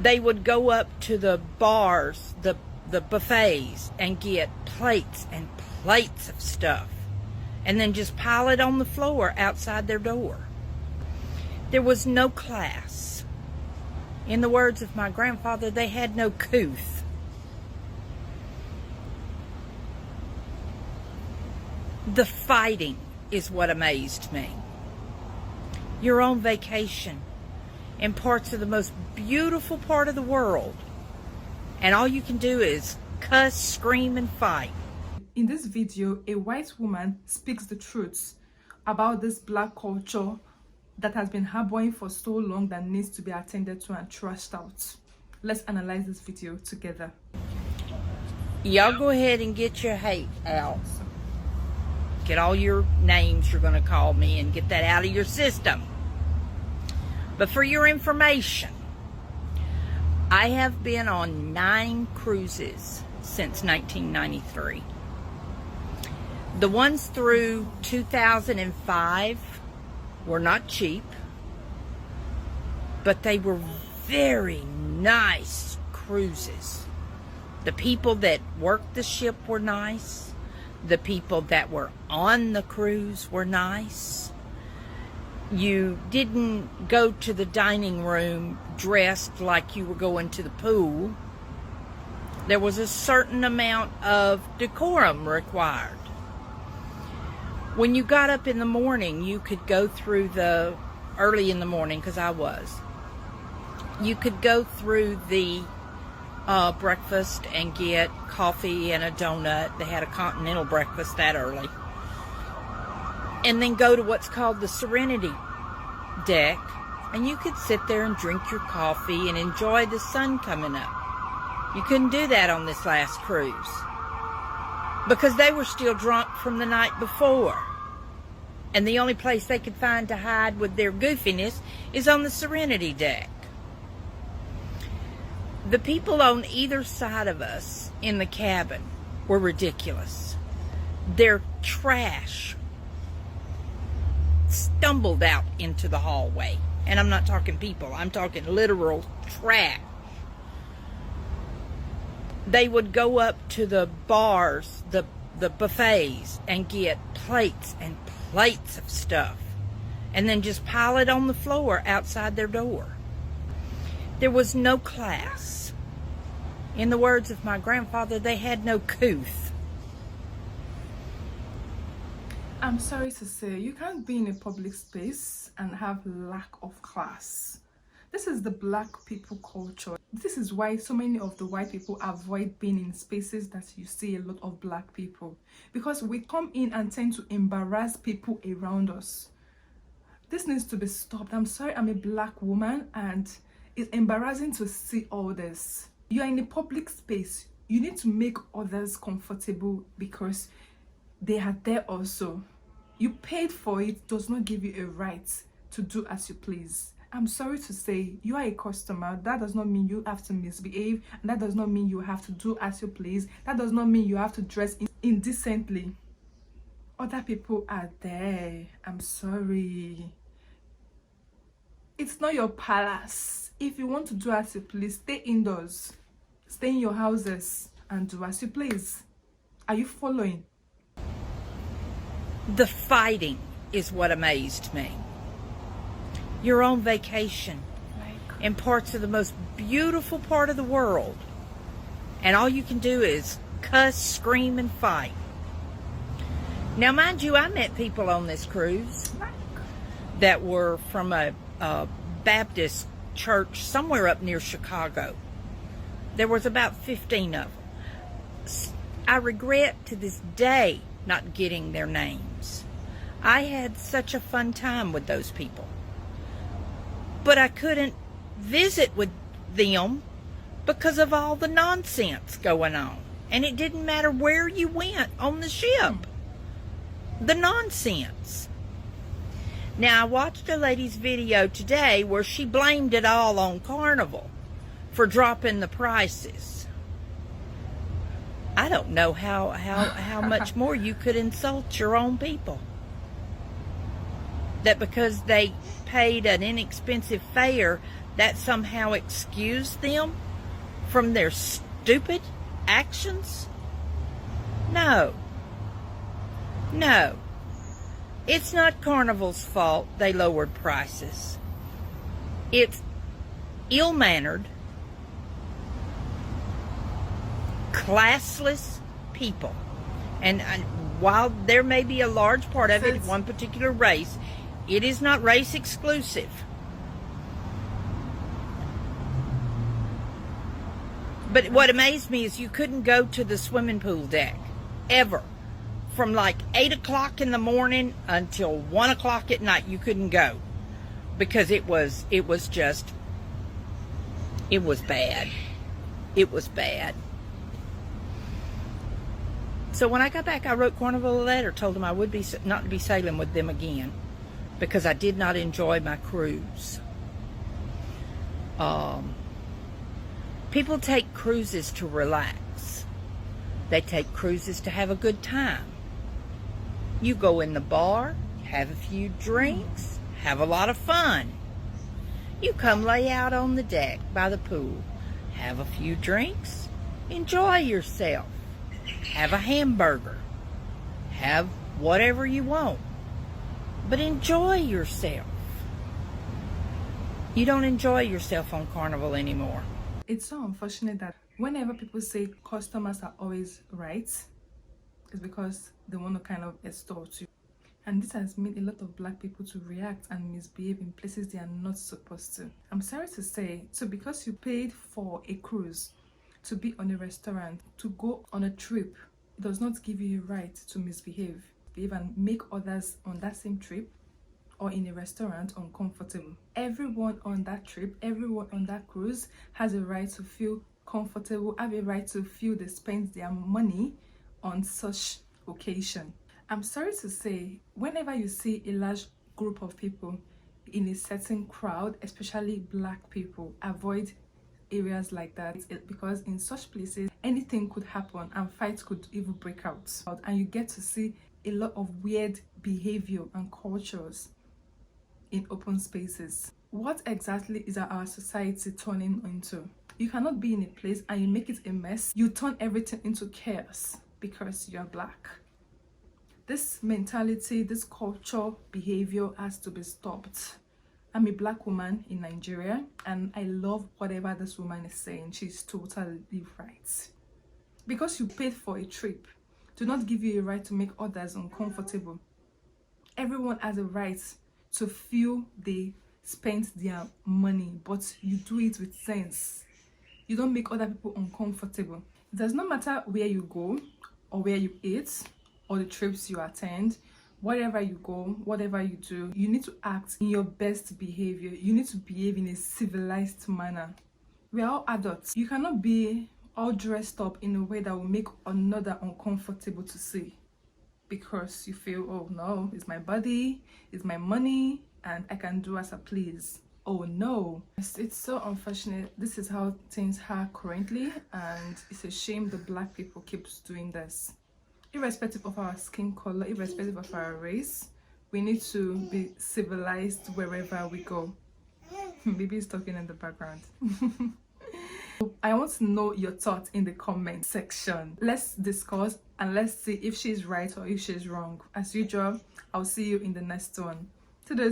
They would go up to the bars, the buffets, and get plates and plates of stuff, and then just pile it on the floor outside their door. There was no class. In the words of my grandfather, they had no couth. The fighting is what amazed me. You're on vacation in parts of the most beautiful part of the world, and all you can do is cuss, scream, and fight. In this video, a white woman speaks the truth about this black culture that has been harboring for so long that needs to be attended to and trashed out. Let's analyze this video together. Y'all go ahead and get your hate out. Get all your names you're going to call me and get that out of your system. But for your information, I have been on 9 cruises since 1993. The ones through 2005 were not cheap, but they were very nice cruises. The people that worked the ship were nice. The people that were on the cruise were nice. You didn't go to the dining room dressed like you were going to the pool. There was a certain amount of decorum required. When you got up in the morning, you could go through early in the morning, because I was. You could go through the breakfast and get coffee and a donut. They had a continental breakfast that early. And then go to what's called the Serenity deck, and you could sit there and drink your coffee and enjoy the sun coming up. You couldn't do that on this last cruise because they were still drunk from the night before, and the only place they could find to hide with their goofiness is on the Serenity deck. The people on either side of us in the cabin were ridiculous. Their trash stumbled out into the hallway. And I'm not talking people, I'm talking literal trash. They would go up to the bars, the buffets, and get plates and plates of stuff, and then just pile it on the floor outside their door. There was no class. In the words of my grandfather, they had no couth. I'm sorry to say, you can't be in a public space and have lack of class. This is the black people culture. This is why so many of the white people avoid being in spaces that you see a lot of black people, because we come in and tend to embarrass people around us. This needs to be stopped. I'm sorry, I'm a black woman, and it's embarrassing to see all this. You are in a public space. You need to make others comfortable because they are there also. You paid for it does not give you a right to do as you please. I'm sorry to say, you are a customer. That does not mean you have to misbehave, and that does not mean you have to do as you please. That does not mean you have to dress indecently. Other people are there. I'm sorry. It's not your palace. If you want to do as you please, stay indoors. Stay in your houses and do as you please. Are you following? The fighting is what amazed me. You're on vacation in parts of the most beautiful part of the world, and all you can do is cuss, scream, and fight. Now, mind you, I met people on this cruise that were from a Baptist church somewhere up near Chicago. There was about 15 of them. I regret to this day not getting their names. I had such a fun time with those people. But I couldn't visit with them because of all the nonsense going on. And it didn't matter where you went on the ship. The nonsense. Now, I watched a lady's video today where she blamed it all on Carnival for dropping the prices. I don't know how much more you could insult your own people. That because they paid an inexpensive fare, that somehow excuse them from their stupid actions? No. No. It's not Carnival's fault they lowered prices. It's ill-mannered, classless people. And while there may be a large part of it, one particular race, it is not race exclusive. But what amazed me is you couldn't go to the swimming pool deck, ever. From like 8 o'clock in the morning until 1 o'clock at night, you couldn't go. Because it was bad. It was bad. So when I got back, I wrote Carnival a letter, told them I would be not to be sailing with them again because I did not enjoy my cruise. People take cruises to relax. They take cruises to have a good time. You go in the bar, have a few drinks, have a lot of fun. You come lay out on the deck by the pool, have a few drinks, enjoy yourself. Have a hamburger. Have whatever you want. But enjoy yourself. You don't enjoy yourself on Carnival anymore. It's so unfortunate that whenever people say customers are always right, it's because they want to kind of extort you. And this has made a lot of black people to react and misbehave in places they are not supposed to. I'm sorry to say, so because you paid for a cruise, to be on a restaurant, to go on a trip, it does not give you a right to misbehave and make others on that same trip or in a restaurant uncomfortable. Everyone on that trip, everyone on that cruise has a right to feel comfortable, have a right to feel they spend their money on such occasion. I'm sorry to say, whenever you see a large group of people in a certain crowd, especially black people, avoid areas like that, because in such places anything could happen and fights could even break out, and you get to see a lot of weird behavior and cultures in open spaces. What exactly is our society turning into? You cannot be in a place and you make it a mess. You turn everything into chaos because you're black. This mentality, this culture behavior has to be stopped. I'm a black woman in Nigeria and I love whatever this woman is saying. She's totally right. Because you paid for a trip, do not give you a right to make others uncomfortable. Everyone has a right to feel they spent their money, but you do it with sense. You don't make other people uncomfortable. It does not matter where you go or where you eat or the trips you attend. Wherever you go, whatever you do, you need to act in your best behavior. You need to behave in a civilized manner. We are all adults. You cannot be all dressed up in a way that will make another uncomfortable to see because you feel, oh no, it's my body, it's my money, and I can do as I please. Oh no. It's so unfortunate. This is how things are currently, and it's a shame the black people keeps doing this. Irrespective of our skin color, irrespective of our race, we need to be civilized wherever we go. Baby's talking in the background. I want to know your thoughts in the comment section. Let's discuss and let's see if she's right or if she's wrong. As usual, I'll see you in the next one.